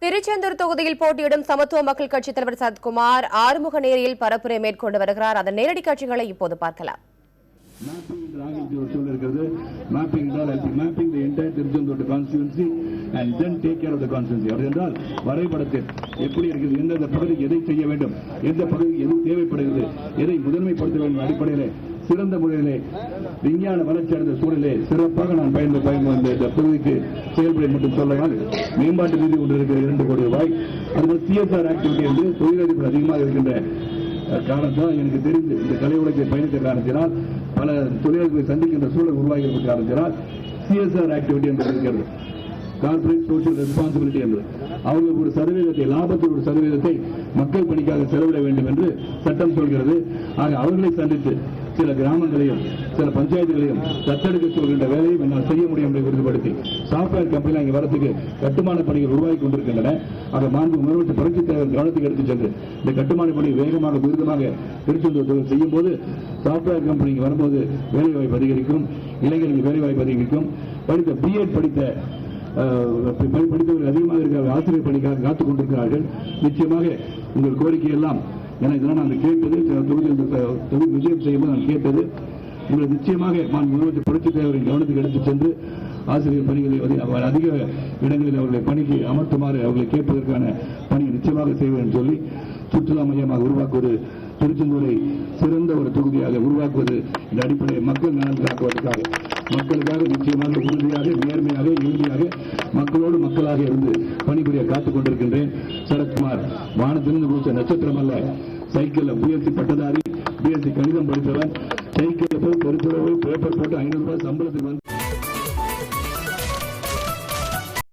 திருச்செந்தூர் தொகுதியில் போட்டியிடும் சமத்துவ மக்கள் கட்சித் தலைவர் சரத்குமார் ஆறுமுக நேரில் பரப்புரை மேற்கொண்டு வருகிறார். அதன் நேரடி காட்சிகளை இப்போது பார்க்கலாம். வரைபடத்தில் எப்படி இருக்கிறது, எந்தெந்த பகுதிக்கு எதை செய்ய வேண்டும், எந்த பகுதிக்கு எது தேவைப்படுகிறது, எதை முதன்மைப்படுத்த வேண்டும் அடிப்படையில் சிறந்த முறையிலே விஞ்ஞான வளர்ச்சி அடைந்த சூழலே சிறப்பாக நான் பயந்து இந்த பகுதிக்கு செயல்பட மட்டும் சொல்லலாம். மேம்பாட்டு நிதி கொண்டு இருக்கிற 2 கோடி ரூபாய், அதுபோல் CSR ஆக்டிவிட்டி என்று தொழிலதிபர் அதிகமாக இருக்கின்ற காரணத்தால் எனக்கு தெரிந்து இந்த கலை உலகத்தை பயணித்த காரணத்தினால் பல தொழிலாளர்களை சந்திக்கின்ற சூழல் உருவாகி இருந்த காரணத்தினால் CSR ஆக்டிவிட்டி என்று இருக்கிறது, கார்பரேட் சோசியல் ரெஸ்பான்சிபிலிட்டி என்று அவர்கள் ஒரு சதவீதத்தை, லாபத்தில் ஒரு சதவீதத்தை மக்கள் பணிக்காக செலவிட வேண்டும் என்று சட்டம் சொல்கிறது. ஆக அவர்களை சந்தித்து சில கிராமங்களையும் சில பஞ்சாயத்துகளையும் தத்தெடுக்க சொல்கின்ற வேலையை என்னால் செய்ய முடியும் என்று உறுதிப்படுத்தி சாப்ட்வேர் கம்பெனி இங்கே வரத்துக்கு கட்டுமான பணிகள் உருவாகி கொண்டிருக்கின்றன. ஆக மாண்பு முதலமைச்சர் புரட்சித் தலைவர் கவனத்துக்கு எடுத்துச் சென்று இந்த கட்டுமான பணி வேகமாக துரிதமாக திருச்செந்தூர் செய்யும் போது சாப்ட்வேர் கம்பெனி வரும்போது வேலைவாய்ப்பு அதிகரிக்கும், இளைஞர்களுக்கு வேலைவாய்ப்பு அதிகரிக்கும். படித்த B.Ed படித்தவர்கள் அதிகமாக இருக்கிற ஆசிரியர் பணிக்காக காத்துக் கொண்டிருக்கிறார்கள். நிச்சயமாக உங்கள் கோரிக்கை எல்லாம் இதெல்லாம் நான் கேட்டது, தொகுதி விஜயம் செய்யும்போது நான் கேட்டது, உங்களை நிச்சயமாக முதலமைச்சர் புரட்சித் தலைவரின் கவனத்துக்கு எடுத்துச் சென்று ஆசிரியர் பணிகளை அதிக இடங்களில் அவர்களை பணிக்கு அமர்த்துமாறு அவர்களை கேட்பதற்கான பணியை நிச்சயமாக செய்வேன் என்று சொல்லி சுற்றுலா மையமாக உருவாக்குவது, திருச்செந்தூரை சிறந்த ஒரு தொகுதியாக உருவாக்குவது இந்த அடிப்படையை மக்கள் நலன் காக்குவதற்காக மக்களுக்காக நிச்சயமாக உறுதியாக நேர்மையாக இறுதியாக மக்களோடு மக்களாக இருந்து பணிபுரிய காத்துக் கொண்டிருக்கின்றேன். சரத்குமார் வானத்திலிருந்து குதிச்ச நட்சத்திரம் அல்ல, சைக்கிள் உயர்த்தி பட்டதாரி, BSc கணிதம் படித்தவன், சைக்கிள் போய் பெருத்துறவை பேப்பர் போட்டு 500 ரூபாய் சம்பளத்துக்கு வந்து